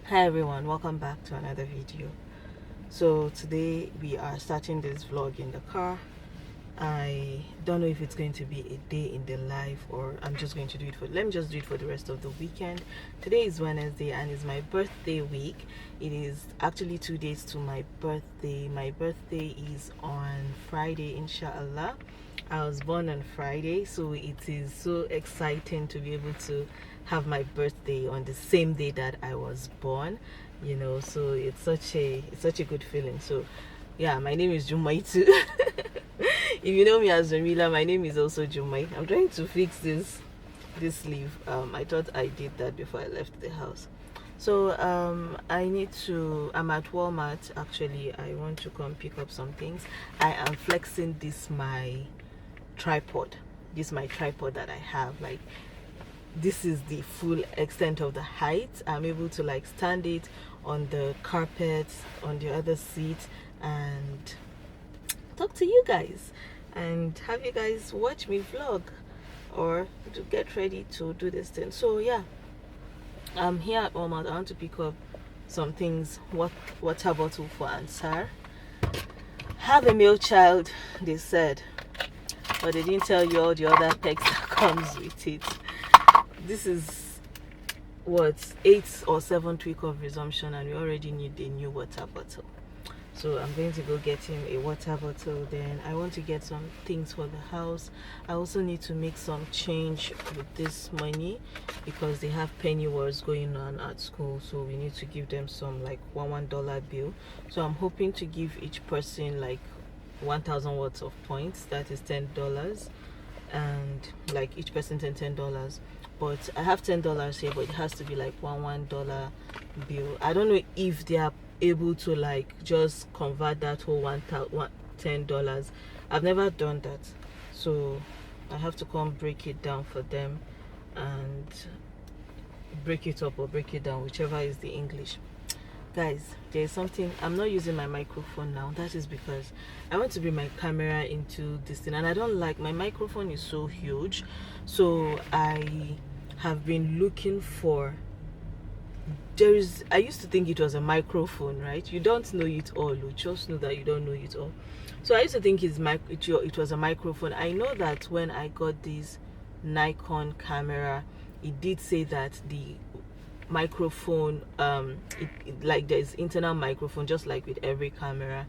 Hi everyone, welcome back to another video. So today we are starting this vlog in the car. I don't know if it's going to be a day in the life or I'm just going to do it for, let me just do it for the rest of the weekend. Today is Wednesday and it's my birthday week. It is actually 2 days to my birthday. My birthday is on Friday, inshallah. I was born on Friday, so it is so exciting to be able to have my birthday on the same day that I was born, so it's such a good feeling. So yeah, my name is Jumai too. If you know me as Jamila, my name is also Jumai. I'm trying to fix this sleeve. I thought I did that before I left the house. So I'm at Walmart. Actually, I want to come pick up some things. I am flexing my tripod. This is my tripod that I have. Like, this is the full extent of the height. I'm able to like stand it on the carpet on the other seat and talk to you guys and have you guys watch me vlog or to get ready to do this thing. So yeah, I'm here at Walmart. I want to pick up some things. Water bottle for Ansar. Have a male child, they said, but they didn't tell you all the other perks that comes with it. This is what, 8th or 7th week of resumption and we already need a new water bottle. So I'm going to go get him a water bottle. Then I want to get some things for the house. I also need to make some change with this money because they have penny wars going on at school, so we need to give them some like $1 bill. So I'm hoping to give each person like 1,000 worth of points, that is $10, and like each person $10. But I have $10 here, but it has to be like $1 bill. I don't know if they are able to like just convert that whole $10. I've never done that, so I have to come break it down for them and break it up or break it down, whichever is the English. Guys, there's something. I'm not using my microphone now. That is because I want to bring my camera into this thing and I don't like, my microphone is so huge, so I have been looking for, I used to think it was a microphone, right? You don't know it all. You just know that you don't know it all. So I used to think it was a microphone. I know that when I got this Nikon camera, it did say that the microphone, like there's internal microphone just like with every camera.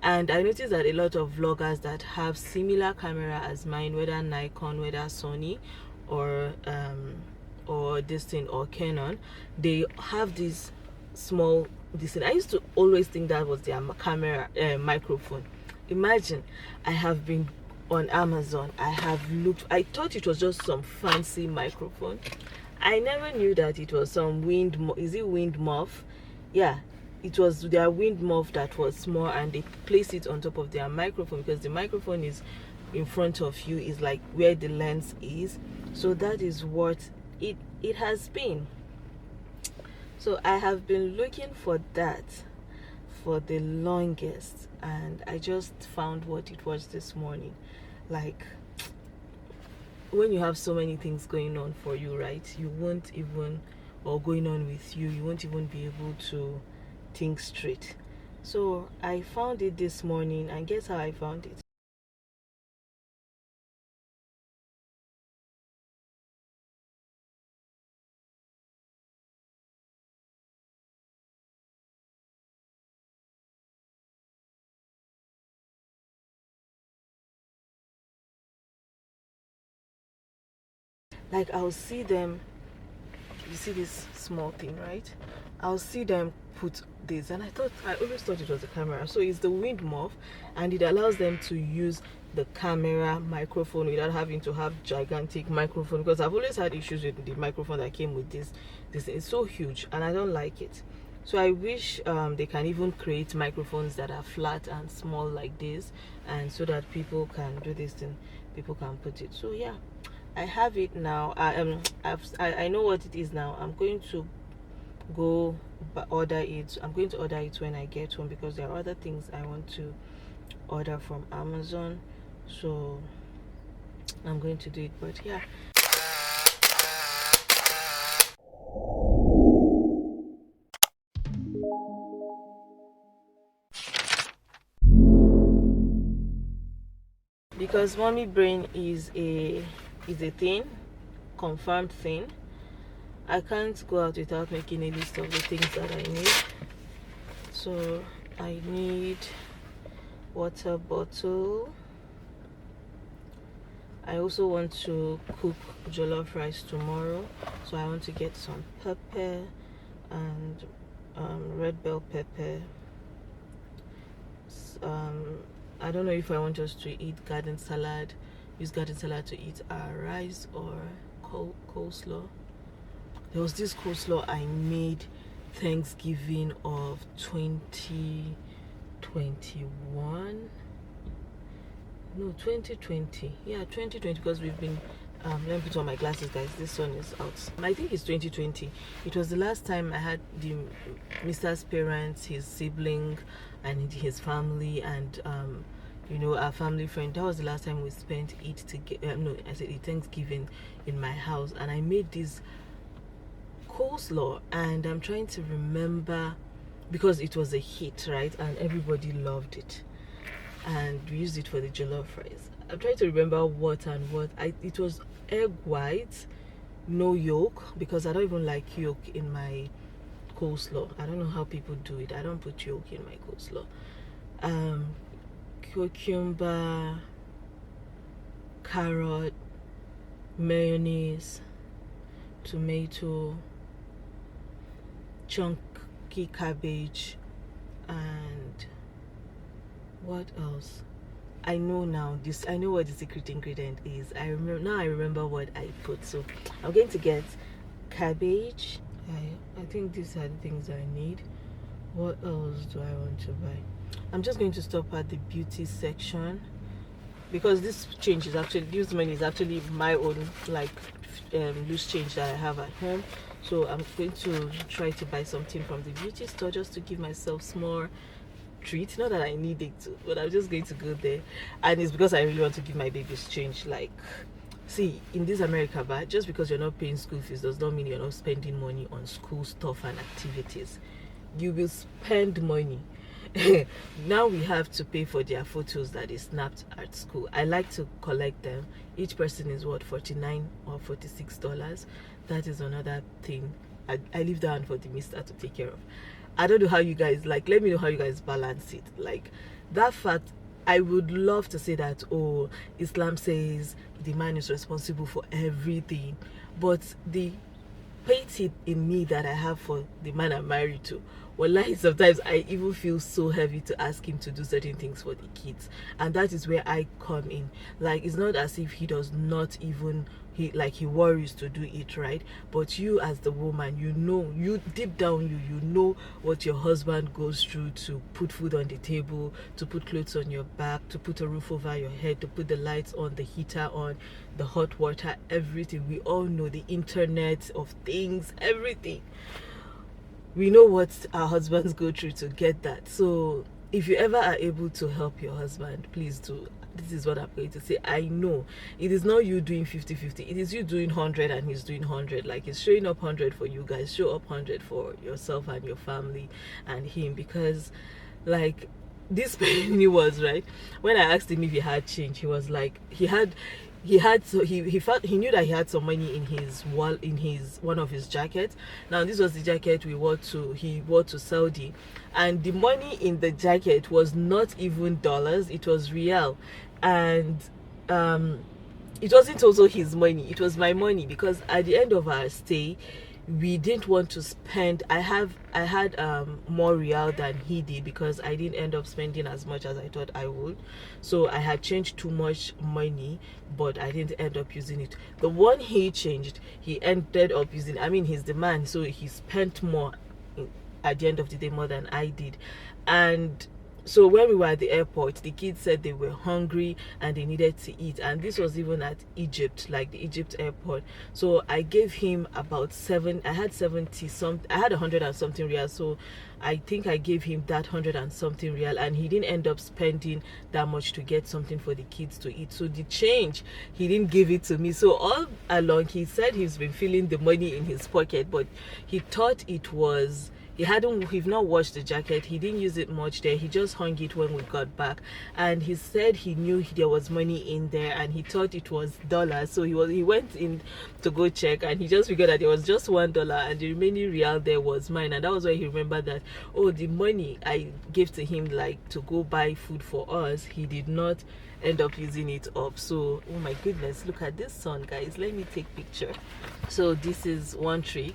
And I noticed that a lot of vloggers that have similar camera as mine, whether Nikon, whether Sony, or this thing, or Canon, they have this small thing. I used to always think that was their camera microphone. Imagine, I have been on Amazon, I have looked, I thought it was just some fancy microphone. I never knew that it was some wind muff? Yeah, it was their wind muff that was small and they place it on top of their microphone because the microphone is in front of you, is like where the lens is. So that is what it has been. So I have been looking for that for the longest and I just found what it was this morning. Like, when you have so many things going on for you, right, you won't even, or going on with you, you won't even be able to think straight. So I found it this morning and guess how I found it? Like, I'll see them, you see this small thing, right? I'll see them put this and I always thought it was a camera. So it's the wind muff and it allows them to use the camera microphone without having to have gigantic microphone, because I've always had issues with the microphone that came with this is so huge and I don't like it. So I wish they can even create microphones that are flat and small like this, and so that people can do this thing, people can put it. So yeah, I have it now. I know what it is now. I'm going to go order it. I'm going to order it when I get home because there are other things I want to order from Amazon. So I'm going to do it. But yeah, because mommy brain is a thing, confirmed thing. I can't go out without making a list of the things that I need. So I need water bottle. I also want to cook jollof rice tomorrow, so I want to get some pepper and red bell pepper. I don't know if I want us to eat garden salad, use garden salad to eat our rice or coleslaw. There was this coleslaw I made Thanksgiving of 2021. No, 2020. Yeah, 2020, because we've been let me put on my glasses, guys. This sun is out. I think it's 2020. It was the last time I had Mr's parents, his sibling, and his family, and you know, our family friend. That was the last time we spent it together. No, I said Thanksgiving in my house, and I made this coleslaw, and I'm trying to remember, because it was a hit, right? And everybody loved it, and we used it for the jollof rice. I'm trying to remember what and what. It was egg white, no yolk, because I don't even like yolk in my coleslaw. I don't know how people do it. I don't put yolk in my coleslaw. Cucumber, carrot, mayonnaise, tomato, chunky cabbage, and what else? I know now. I know what the secret ingredient is. I remember what I put. So I'm going to get cabbage. I think these are the things I need. What else do I want to buy? I'm just going to stop at the beauty section, because this money is actually my own, like loose change that I have at home. So I'm going to try to buy something from the beauty store just to give myself small treat. Not that I need it to, but I'm just going to go there, and it's because I really want to give my babies change. Like, see, in this America, but just because you're not paying school fees does not mean you're not spending money on school stuff and activities. You will spend money. Now we have to pay for their photos that they snapped at school. I like to collect them. Each person is what, $49 or $46. That is another thing. I leave that for the mister to take care of. I don't know how you guys, like, let me know how you guys balance it. Like, that fact, I would love to say that, oh, Islam says the man is responsible for everything, but the piety in me that I have for the man I'm married to, wallahi, sometimes I even feel so heavy to ask him to do certain things for the kids, and that is where I come in. Like, it's not as if he does not even, he worries to do it, right? But you as the woman, you know, you deep down, you know what your husband goes through to put food on the table, to put clothes on your back, to put a roof over your head, to put the lights on, the heater on, the hot water, everything. We all know the internet of things, everything. We know what our husbands go through to get that. So if you ever are able to help your husband, please do. This is what I'm going to say. I know it is not you doing 50-50. It is you doing 100 and he's doing 100. Like, he's showing up 100 for you guys. Show up 100 for yourself and your family and him. Because, like, this penny was, right, when I asked him if he had change, he was like, he knew that he had some money in his one of his jackets. Now, this was the jacket he wore to Saudi, and the money in the jacket was not even dollars, it was real. And it wasn't also his money, it was my money, because at the end of our stay, we didn't want to spend. I had more real than he did, because I didn't end up spending as much as I thought I would. So I had changed too much money, but I didn't end up using it. The one he changed, he ended up using. I mean, he's the man, so he spent more at the end of the day, more than I did. And so when we were at the airport, the kids said they were hungry and they needed to eat, and this was even at Egypt, like the Egypt airport. So I gave him about I had 100 and something real, so I think I gave him that 100 and something real, and he didn't end up spending that much to get something for the kids to eat. So the change, he didn't give it to me. So all along he said he's been feeling the money in his pocket, but he thought it was he've not washed the jacket. He didn't use it much there. He just hung it when we got back, and he said he knew there was money in there and he thought it was dollars. So he went in to go check, and he just figured that there was just $1 and the remaining real there was mine. And that was why he remembered that, oh, the money I gave to him like to go buy food for us, he did not end up using it up. So oh my goodness, look at this sun, guys. Let me take picture. So this is one trick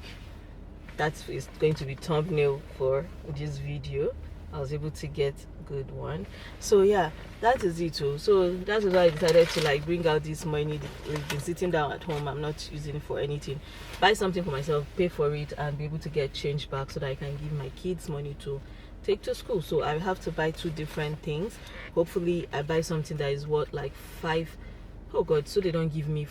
that is going to be thumbnail for this video. I was able to get good one. So yeah, that is it too. So that's why I decided to like bring out this money. We've been sitting down at home, I'm not using it for anything. Buy something for myself, pay for it, and be able to get change back so that I can give my kids money to take to school. So I have to buy two different things. Hopefully I buy something that is worth like oh god, so they don't give me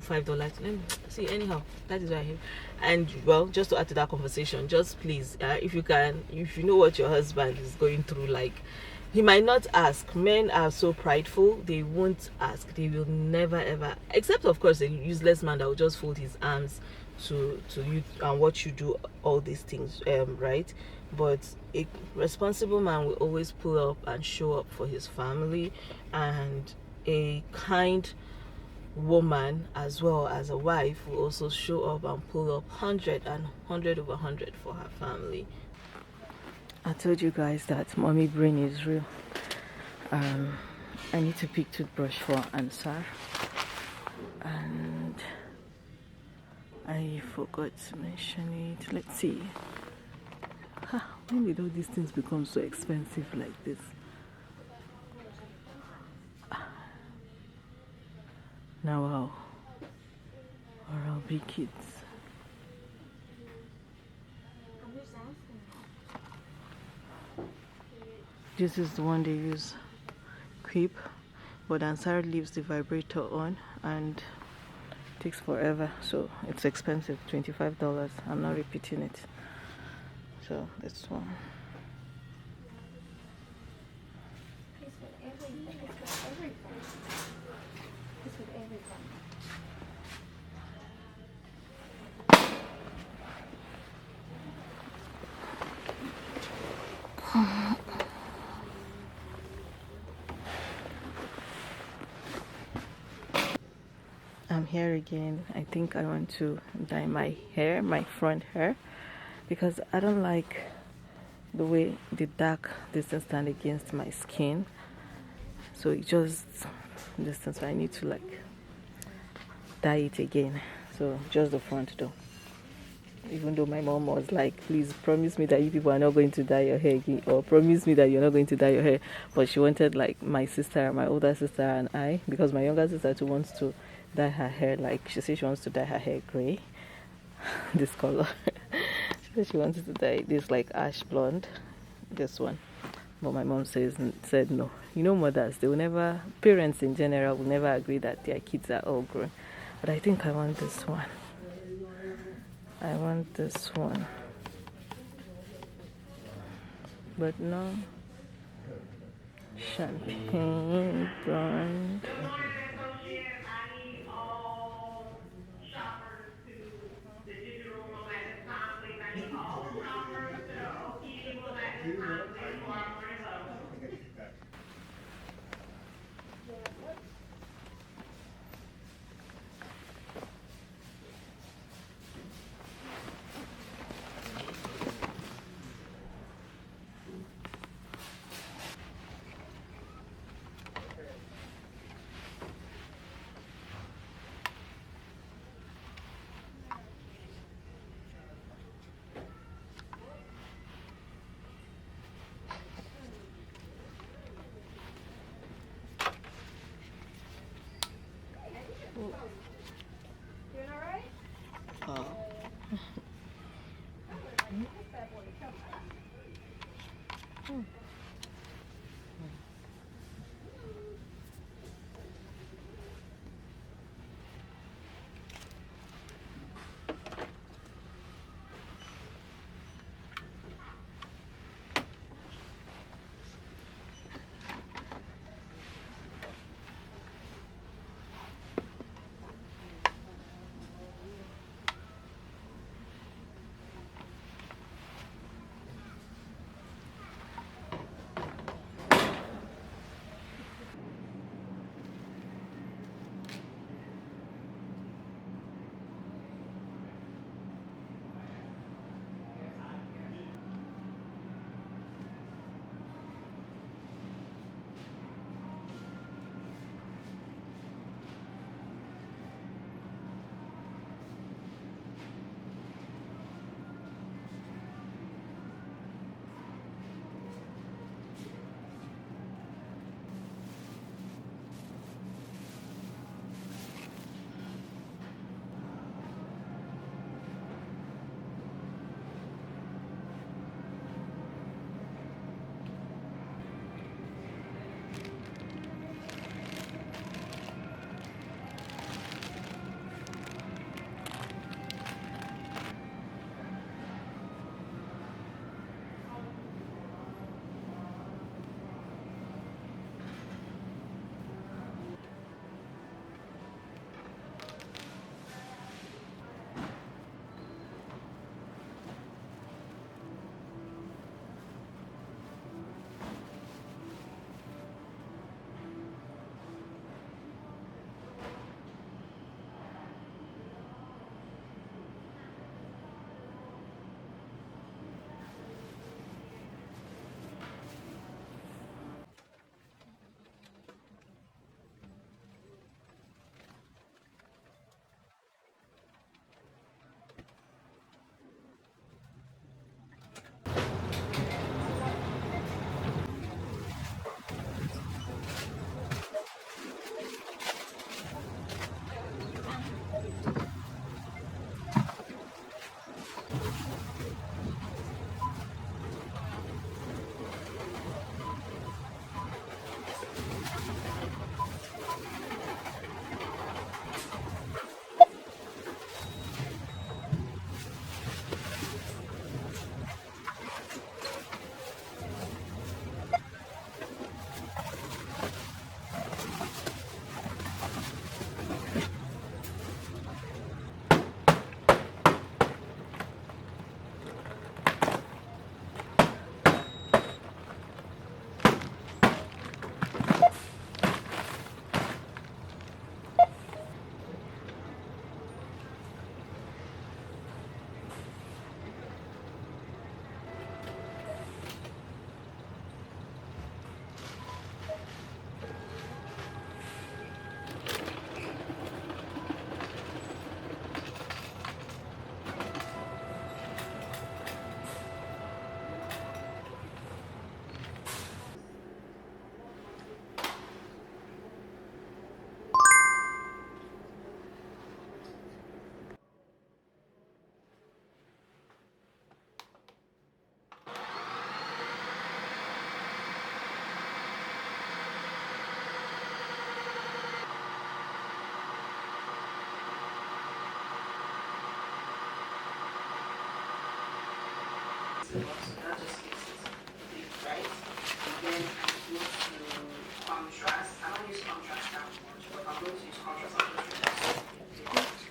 $5. Let me see. Anyhow, that is what I hear. And well, just to add to that conversation, just please, if you know what your husband is going through, like, he might not ask. Men are so prideful, they won't ask. They will never ever, except of course a useless man that will just fold his arms to you and watch you do all these things, right? But a responsible man will always pull up and show up for his family, and a kind woman as well as a wife will also show up and pull up 100 and 100 over 100 for her family. I told you guys that mommy brain is real. I need to pick toothbrush for Ansar, and I forgot to mention it. Let's see. When did all these things become so expensive like this? Now, wow. Or I'll be kids. This is the one they use, Creep, but Ansar leaves the vibrator on and it takes forever, so it's expensive, $25. I'm not repeating it. So this one. I'm here again. I think I want to dye my hair, my front hair, because I don't like the way the dark distance stand against my skin. So it just distance, I need to like dye it again. So just the front though. Even though my mom was like, please promise me that you people are not going to dye your hair again, or promise me that you're not going to dye your hair. But she wanted like my sister, my older sister and I, because my younger sister too wants to dye her hair, like she says she wants to dye her hair gray, this color. She said she wanted to dye this like ash blonde, this one. But my mom said no. You know, mothers, they will never, parents in general will never agree that their kids are all grown. But I think I want this one. I want this one. But no. Champagne blonde. lot, so that just makes it big, right? And then I go to contrast. I don't use contrast that much, but I'm going to use contrast. I'm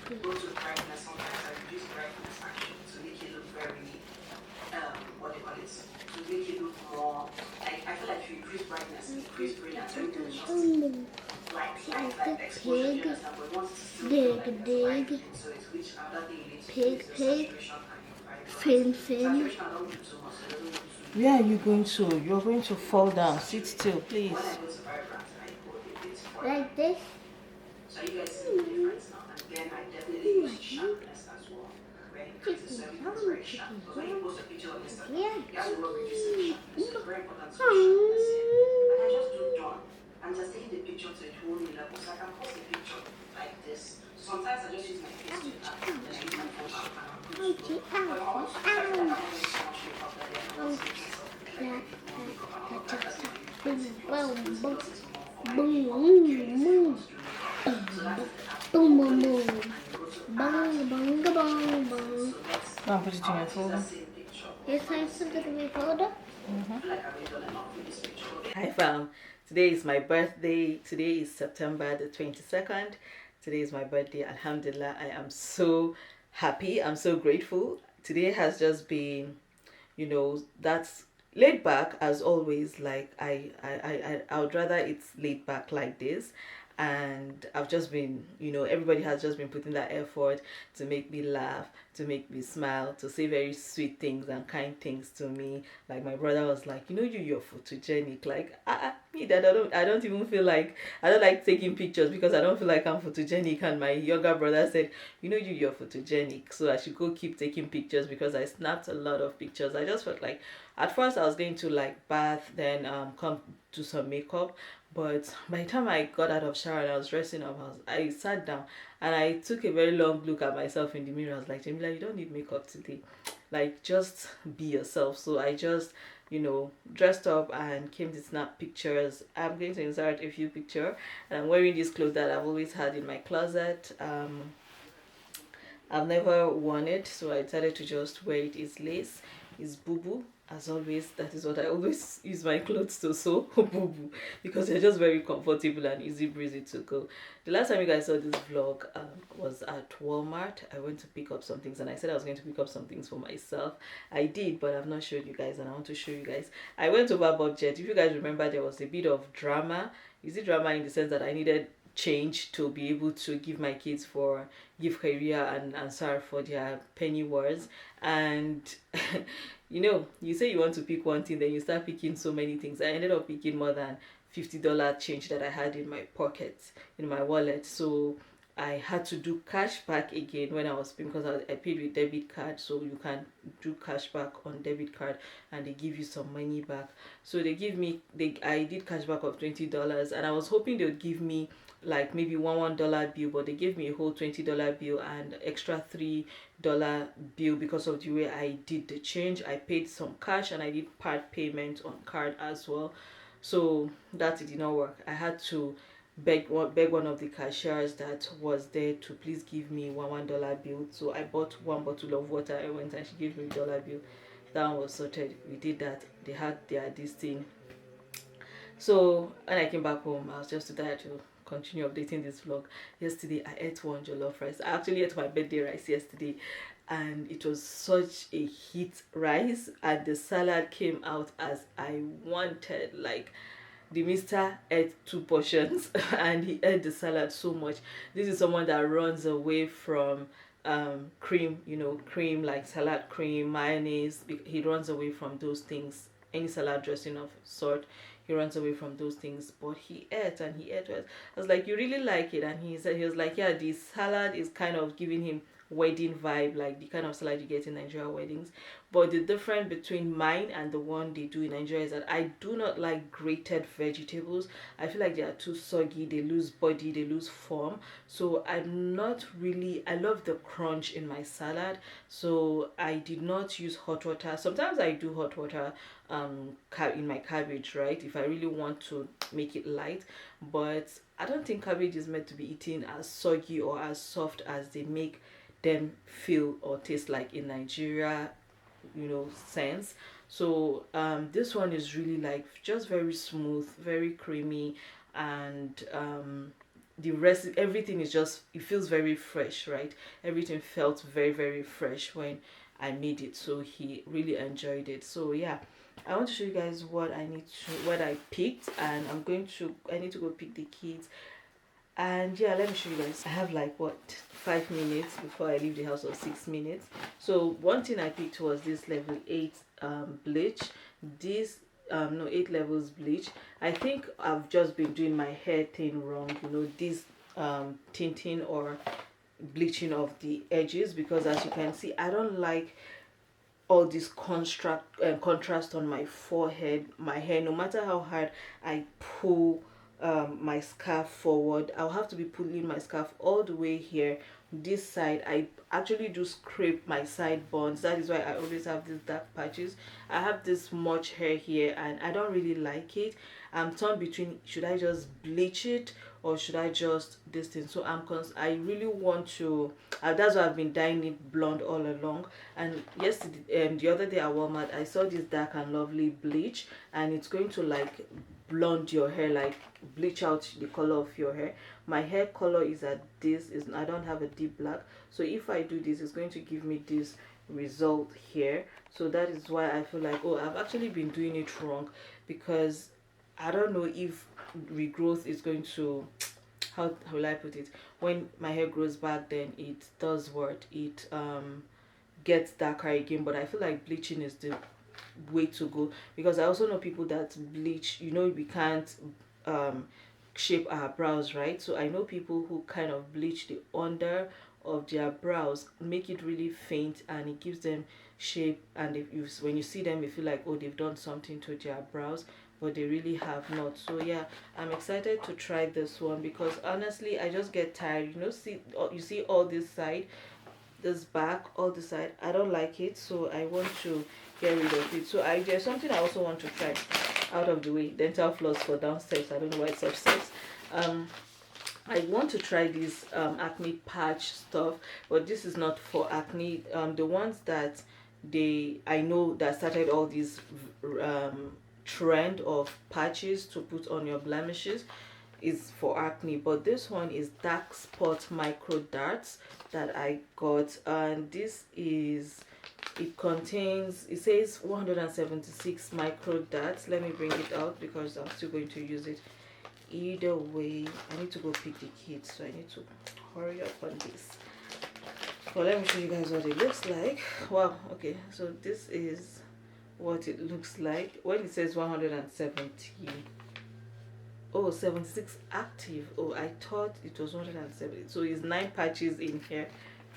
going to go to brightness. Sometimes I reduce brightness actually to make it look very what do you call it? To make it look more like, I feel like if you increase brightness, increase brilliance, everything is just like exposure, you understand? But once it's still feel like there's light into it, which another thing you need to do is the saturation and your vibrance. Saturation I don't do too much, so it doesn't look too. Where are you going to? You're going to fall down. Sit still, please. When I go to vibrance, I go a bit further. Like this? So you guys see the difference now. And then I definitely use sharpness as well. Right? Because it's everything's very sharp. Because when you post a picture on Instagram, you have to work reducing the sharpness. So it's very important to sharpness here. And I just do done. I'm just taking the picture to a whole new level. So I can post a picture like this. Sometimes I just use my face to tap, then I use my phone app and I'm good to go. But I'm also careful that I'm not doing so much makeup that I'm not making myself look like I need more makeup and all that. That's not really plus. This plus is more for my makeup curious to do makeup. So that is the app. And you go to so let's put it in your folder. Yes, I put it in my folder. Hi fam, today is my birthday. Today is September the 22nd. Today is my birthday. Alhamdulillah, I am so happy. I'm so grateful. Today has just been, you know, that's laid back as always. Like I would rather it's laid back like this. And I've just been, you know, everybody has just been putting that effort to make me laugh, to make me smile, to say very sweet things and kind things to me. Like my brother was like, you know, you're photogenic. Like me that I don't even feel like, I don't like taking pictures because I don't feel like I'm photogenic. And my younger brother said, you know, you're photogenic, so I should go keep taking pictures because I snapped a lot of pictures. I just felt like at first I was going to like bath, then come do some makeup. But by the time I got out of shower and I was dressing up, I sat down and I took a very long look at myself in the mirror. I was like, Jamila, you don't need makeup today. Like, just be yourself. So I just, you know, dressed up and came to snap pictures. I'm going to insert a few pictures. And I'm wearing this clothes that I've always had in my closet. I've never worn it, so I decided to just wear it. It's lace, it's boo-boo. As always, that is what I always use my clothes to sew, boo-boo, because they're just very comfortable and easy breezy to go. The last time you guys saw this vlog was at Walmart. I went to pick up some things and I said I was going to pick up some things for myself. I did, but I've not showed you guys and I want to show you guys. I went over budget. If you guys remember, there was a bit of drama. Is it drama in the sense that I needed change to be able to give my kids for give career and Ansar for their penny words, and you know, you say you want to pick one thing, then you start picking so many things. I ended up picking more than $50 change that I had in my pocket, in my wallet. So I had to do cash back again when I was paying, because I paid with debit card, so you can do cash back on debit card and they give you some money back. So they give me, I did cash back of $20 and I was hoping they would give me like maybe $1 bill, but they gave me a whole $20 bill and extra $3 bill because of the way I did the change. I paid some cash and I did part payment on card as well. So that did not work. I had to beg one of the cashiers that was there to please give me $1 bill. So I bought one bottle of water. I went and she gave me a dollar bill. That one was sorted. We did that. They had this thing. So when I came back home, I was just too tired to continue updating this vlog. Yesterday I ate one jollof rice. I actually ate my birthday rice yesterday and it was such a hit rice, and the salad came out as I wanted. Like, the mister ate 2 portions and he ate the salad so much. This is someone that runs away from cream, you know, cream like salad cream, mayonnaise. He runs away from those things. Any salad dressing of sort, he runs away from those things. But he ate and he ate. I was like, you really like it? And he said, he was like, yeah, the salad is kind of giving him wedding vibe, like the kind of salad you get in Nigeria weddings. But the difference between mine and the one they do in Nigeria is that I do not like grated vegetables. I feel like they are too soggy, they lose body, they lose form. So I'm not really, I love the crunch in my salad. So I did not use hot water. Sometimes I do hot water in my cabbage, right, if I really want to make it light. But I don't think cabbage is meant to be eaten as soggy or as soft as they make them feel or taste like in Nigeria sense. So this one is really like just very smooth, very creamy, and the rest, everything is just, it feels very fresh, right? Everything felt very, very fresh when I made it, so he really enjoyed it. So yeah, I want to show you guys what I picked, and I need to go pick the kids. And yeah, let me show you guys. I have like what, 5 minutes before I leave the house, or 6 minutes. So one thing I picked was this level 8 bleach. This no, 8 levels bleach. I think I've just been doing my hair thing wrong, this tinting or bleaching of the edges, because as you can see, I don't like all this contrast on my forehead, my hair. No matter how hard I pull my scarf forward, I'll have to be pulling my scarf all the way here. This side, I actually do scrape my sideburns. That is why I always have these dark patches. I have this much hair here, and I don't really like it. I'm torn between, should I just bleach it or should I just this thing. So I really want to, that's why I've been dyeing it blonde all along. And yesterday, the other day at Walmart, I saw this Dark and Lovely bleach, and it's going to like blonde your hair, like bleach out the color of your hair. My hair color is at this, is I don't have a deep black, so if I do this, it's going to give me this result here. So that is why I feel like, oh, I've actually been doing it wrong, because I don't know if regrowth is going to, how will I put it, when my hair grows back, then it does what, it gets darker again. But I feel like bleaching is the way to go, because I also know people that bleach, we can't shape our brows, right? So I know people who kind of bleach the under of their brows, make it really faint, and it gives them shape, and when you see them, you feel like, oh, they've done something to their brows, but they really have not. So yeah, I'm excited to try this one, because honestly, I just get tired, you see all this side, this back, all this side, I don't like it, so I want to get rid of it. So there's something I also want to try. Out of the way, dental floss for downstairs, I don't know why it's upstairs. I want to try this acne patch stuff, but this is not for acne. The ones that I know that started all these trend of patches to put on your blemishes is for acne, but this one is dark spot micro darts that I got, and this is, it says 176 micro darts. Let me bring it out because I'm still going to use it either way. I need to go pick the kids, so I need to hurry up on this. Well, let me show you guys what it looks like. Wow, okay, so this is what it looks like when it says 170. Oh, 76 active. Oh, I thought it was 170. So it's 9 patches in here.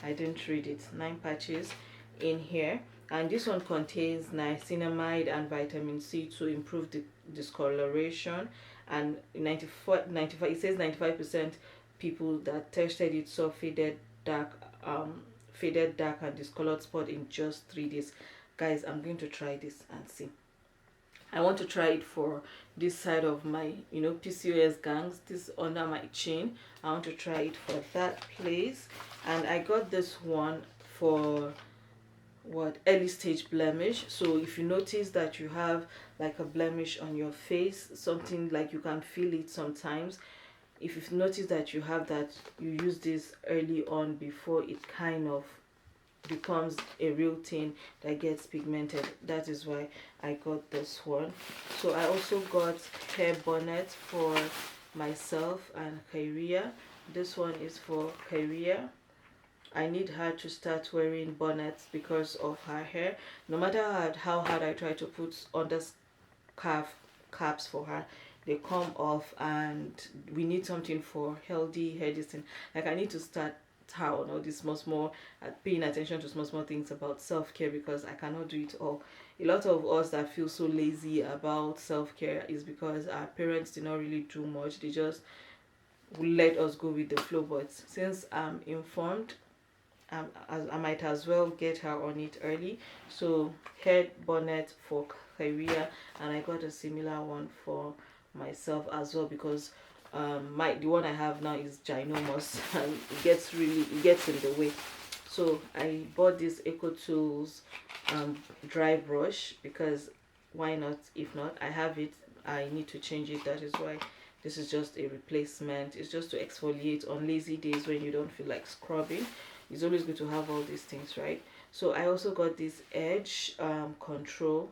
I didn't read it. 9 patches in here, and this one contains niacinamide and vitamin C to improve the discoloration. And 95, it says 95% people that tested it saw faded dark and discolored spot in just 3 days. Guys, I'm going to try this and see. I want to try it for this side of my, PCOS gangs, this under my chin. I want to try it for that place. And I got this one for early stage blemish. So if you notice that you have like a blemish on your face, something like you can feel it sometimes, if you've noticed that you have that, you use this early on before it kind of becomes a real thing that gets pigmented. That is why I got this one. So I also got hair bonnet for myself and Kyria. This one is for Kyria. I need her to start wearing bonnets because of her hair. No matter how hard I try to put on the caps for her, they come off, and we need something for healthy hair. Like, I need to start her on all these small paying attention to small things about self-care, because I cannot do it all. A lot of us that feel so lazy about self-care is because our parents did not really do much. They just let us go with the flow. But since I'm informed, I might as well get her on it early. So head bonnet for Kyria, and I got a similar one for myself as well, because the one I have now is ginormous and it gets in the way. So I bought this Eco Tools dry brush because why not? If not, I have it, I need to change it. That is why this is just a replacement. It's just to exfoliate on lazy days when you don't feel like scrubbing. It's always good to have all these things, right? So I also got this edge control.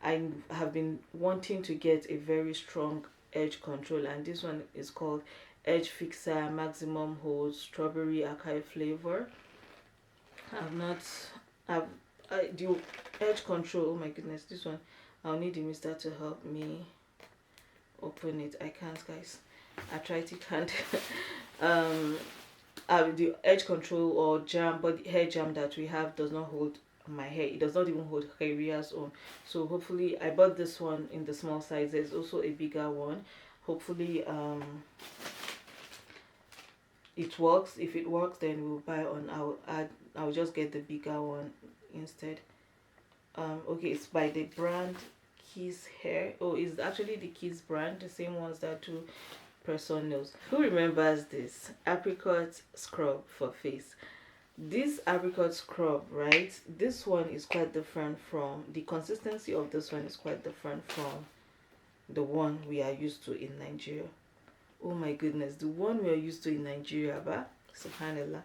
I have been wanting to get a very strong edge control, and this one is called Edge Fixer Maximum Hold Strawberry Acai Flavor. I've not I've the edge control, oh my goodness, this one I'll need the mister to help me open it. I can't, guys. I tried, it can't. The edge control or jam, but the hair jam that we have does not hold my hair. It does not even hold Ria's own. So hopefully, I bought this one in the small size. There's also a bigger one. Hopefully it works. If it works, then we'll buy on. I'll just get the bigger one instead. Okay, it's by the brand Kiss Hair. Oh, it's actually the Kiss brand, the same ones that do press-on nails. Who remembers this apricot scrub for face? This apricot scrub, right? This one is quite different from the consistency of this one is quite different from the one we are used to in Nigeria. Oh my goodness, the one we are used to in Nigeria, subhanallah,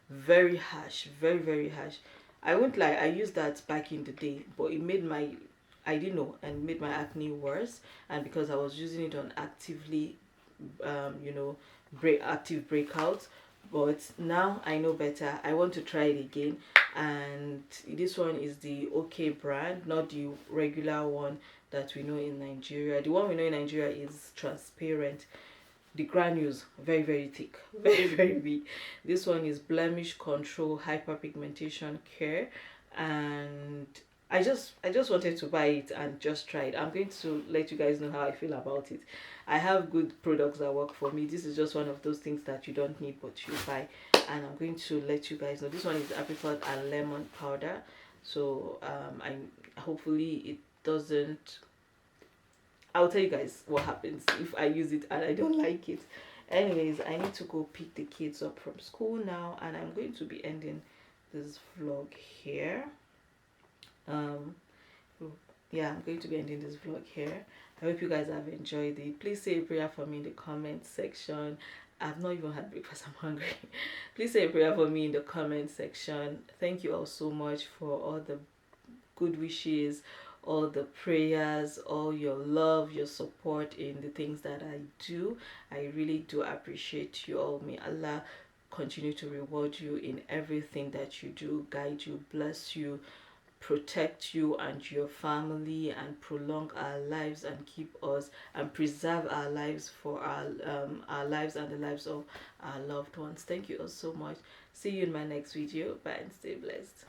very harsh, very, very harsh. I won't lie, I used that back in the day, but it made my, I didn't know, and made my acne worse. And because I was using it on actively, you know, active breakouts. But now I know better. I want to try it again, and this one is the OK brand, not the regular one that we know in Nigeria. The one we know in Nigeria is transparent. The granules very, very thick, very, very big. This one is blemish control hyperpigmentation care, and I just wanted to buy it and just try it. I'm going to let you guys know how I feel about it. I have good products that work for me. This is just one of those things that you don't need but you buy, and I'm going to let you guys know. This one is apricot and lemon powder. So hopefully it doesn't, I'll tell you guys what happens if I use it and I don't like it. Anyways, I need to go pick the kids up from school now, and I'm going to be ending this vlog here. Yeah, I'm going to be ending this vlog here. I hope you guys have enjoyed it. Please say a prayer for me in the comment section. I've not even had breakfast, I'm hungry. Please say a prayer for me in the comment section. Thank you all so much for all the good wishes, all the prayers, all your love, your support in the things that I do. I really do appreciate you all. May Allah continue to reward you in everything that you do, guide you, bless you, protect you and your family, and prolong our lives and keep us and preserve our lives for our lives and the lives of our loved ones. Thank you all so much. See you in my next video. Bye and stay blessed.